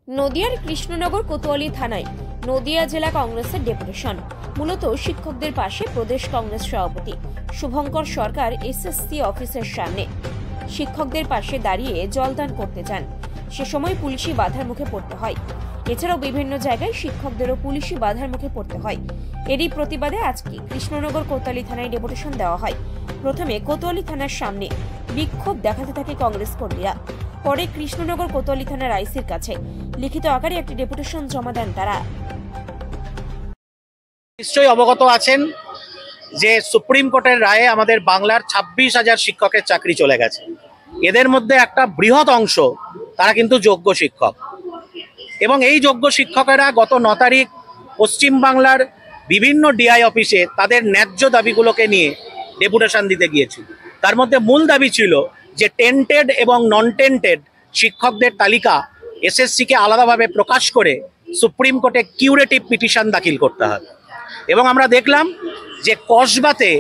নদিয়ার কৃষ্ণনগর কোতোয়ালি থানায় নদিয়া জেলা কংগ্রেসের ডেপুটেশন। মূলত শিক্ষকদের পাশে প্রদেশ কংগ্রেস সভাপতি শুভঙ্কর সরকার এসএসসি অফিসের সামনে শিক্ষকদের পাশে দাঁড়িয়ে জলদান করতে যান। সে সময় পুলিশি বাধার মুখে পড়তে হয়। এছাড়াও বিভিন্ন জায়গায় শিক্ষকদেরও পুলিশি বাধার মুখে পড়তে হয়। এরই প্রতিবাদে আজকে কৃষ্ণনগর কোতোয়ালি থানায় ডেপুটেশন দেওয়া হয়। প্রথমে কোতোয়ালি থানার সামনে বিক্ষোভ দেখাতে থাকে কংগ্রেস কর্মীরা। পরে কৃষ্ণনগর কোতোয়ালি থানার আইসির কাছে লিখিত আকারে একটি ডেপুটেশন জমা দেন তারা। নিশ্চয়ই অবগত আছেন যে সুপ্রিম কোর্টের রায়ে আমাদের বাংলার 26,000 শিক্ষকের চাকরি চলে গেছে। এদের মধ্যে একটা বৃহৎ অংশ তারা কিন্তু যোগ্য শিক্ষক, এবং এই যোগ্য শিক্ষকেরা গত 9 তারিখ পশ্চিমবাংলার বিভিন্ন ডিআই অফিসে তাদের ন্যায্য দাবিগুলোকে নিয়ে ডেপুটেশন দিতে গিয়েছিল। তার মধ্যে মূল দাবি ছিল যে টেন্টেড এবং নন টেন্টেড শিক্ষকদের তালিকা এসএসসিকে আলাদাভাবে প্রকাশ করে সুপ্রিম কোর্টে কিউরেটিভ পিটিশন দাখিল করতে হবে। এবং আমরা দেখলাম যে কসবাতে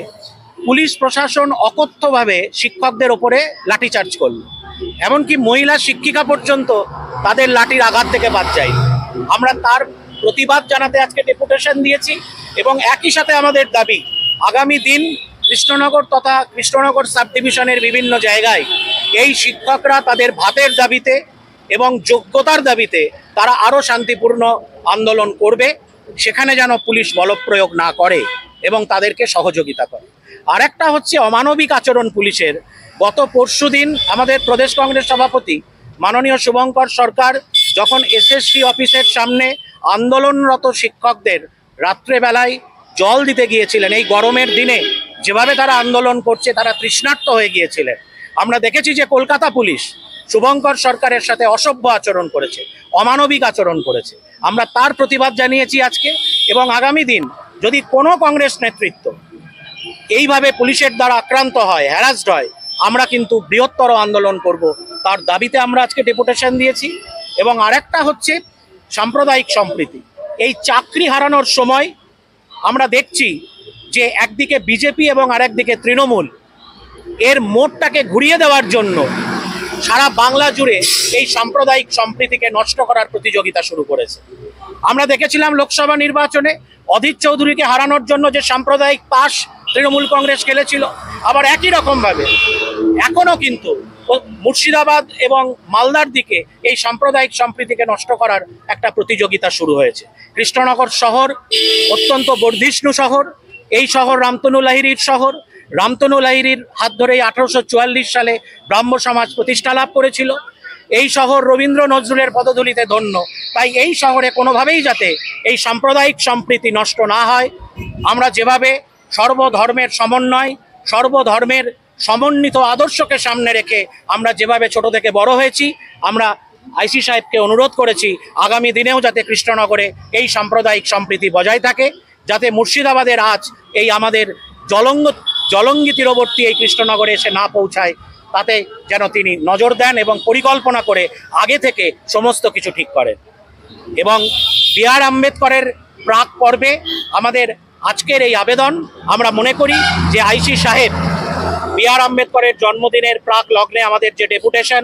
পুলিশ প্রশাসন অকথ্যভাবে শিক্ষকদের ওপরে লাঠিচার্জ করল, এমনকি মহিলা শিক্ষিকা পর্যন্ত তাদের লাঠির আঘাত থেকে বাদ যায়। আমরা তার প্রতিবাদ জানাতে আজকে ডেপুটেশন দিয়েছি, এবং একই সাথে আমাদের দাবি আগামী দিন কৃষ্ণনগর তথা কৃষ্ণনগর সাব ডিভিশনের বিভিন্ন জায়গায় এই শিক্ষকরা তাদের ভাতের দাবিতে এবং যোগ্যতার দাবিতে তারা আরও শান্তিপূর্ণ আন্দোলন করবে, সেখানে যেন পুলিশ বলপ্রয়োগ না করে এবং তাদেরকে সহযোগিতা করে। আর একটা হচ্ছে অমানবিক আচরণ পুলিশের। গত পরশুদিন আমাদের প্রদেশ কংগ্রেস সভাপতি মাননীয় শুভঙ্কর সরকার যখন এসএসসি অফিসের সামনে আন্দোলনরত শিক্ষকদের রাত্রেবেলায় জল দিতে গিয়েছিলেন, এই গরমের দিনে যেভাবে তারা আন্দোলন করছে তারা তৃষ্ণার্ত হয়ে গিয়েছিলেন, আমরা দেখেছি যে কলকাতা পুলিশ শুভঙ্কর সরকারের সাথে অসভ্য আচরণ করেছে, অমানবিক আচরণ করেছে। আমরা তার প্রতিবাদ জানিয়েছি আজকে, এবং আগামী দিন যদি কোনো কংগ্রেস নেতৃত্ব এইভাবে পুলিশের দ্বারা আক্রান্ত হয়, হ্যারাসড হয়, আমরা কিন্তু বৃহত্তর আন্দোলন করব, তার দাবিতে আমরা আজকে ডেপুটেশন দিয়েছি। এবং আরেকটা হচ্ছে সাম্প্রদায়িক সম্প্রীতি। এই চাকরি হারানোর সময় আমরা দেখছি যে একদিকে বিজেপি এবং আরেকদিকে তৃণমূল এর মোড়টাকে ঘুরিয়ে দেওয়ার জন্য সারা বাংলা জুড়ে এই সাম্প্রদায়িক সম্প্রীতিকে নষ্ট করার প্রতিযোগিতা শুরু করেছে। আমরা দেখেছিলাম লোকসভা নির্বাচনে অধীর চৌধুরীকে হারানোর জন্য যে সাম্প্রদায়িক তাস তৃণমূল কংগ্রেস খেলেছিল, আবার একই রকমভাবে এখনও কিন্তু মুর্শিদাবাদ এবং মালদার দিকে এই সাম্প্রদায়িক সম্প্রীতিকে নষ্ট করার একটা প্রতিযোগিতা শুরু হয়েছে। কৃষ্ণনগর শহর অত্যন্ত বর্ধিষ্ণু শহর, এই শহর রামতনু লাহিড়ীর শহর। রামতনু লাহিড়ীর হাত ধরেই 1844 সালে ব্রাহ্ম সমাজ প্রতিষ্ঠা লাভ করেছিল। এই শহর রবীন্দ্র নজরুলের পদধূলিতে ধন্য। তাই এই শহরে কোনোভাবেই যাতে এই সাম্প্রদায়িক সম্প্রীতি নষ্ট না হয়, আমরা যেভাবে সর্বধর্মের সমন্বয়, সর্বধর্মের সমন্বিত আদর্শকে সামনে রেখে আমরা যেভাবে ছোট থেকে বড় হয়েছি, আমরা আইসি সাহেবকে অনুরোধ করেছি আগামী দিনেও যাতে কৃষ্ণনগরে এই সাম্প্রদায়িক সম্প্রীতি বজায় থাকে, যাতে মুর্শিদাবাদের আজ এই আমাদের জলঙ্গি তীরবর্তী এই কৃষ্ণনগরে এসে না পৌঁছায়, তাতে যেন তিনি নজর দেন এবং পরিকল্পনা করে আগে থেকে সমস্ত কিছু ঠিক করেন। এবং বি.আর. আম্বেদকরের প্রাক পর্বে আমাদের আজকের এই আবেদন, আমরা মনে করি যে আইসি সাহেব বি.আর. আম্বেদকরের জন্মদিনের প্রাক লগ্নে আমাদের যে ডেপুটেশন,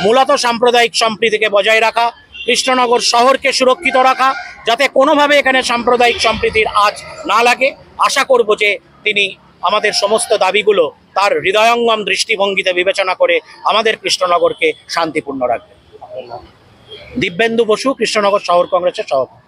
মূলত সাম্প্রদায়িক সম্প্রীতিকে বজায় রাখা, কৃষ্ণনগর শহরকে সুরক্ষিত রাখা, যাতে কোনোভাবে এখানে সাম্প্রদায়িক সম্প্রীতির আঁচ না লাগে, আশা করব যে তিনি আমাদের সমস্ত দাবিগুলো তার হৃদয়ঙ্গম দৃষ্টিভঙ্গিতে বিবেচনা করে আমাদের কৃষ্ণনগরকে শান্তিপূর্ণ রাখবে। দিব্যেন্দু বসু, কৃষ্ণনগর শহর কংগ্রেসের সভাপতি।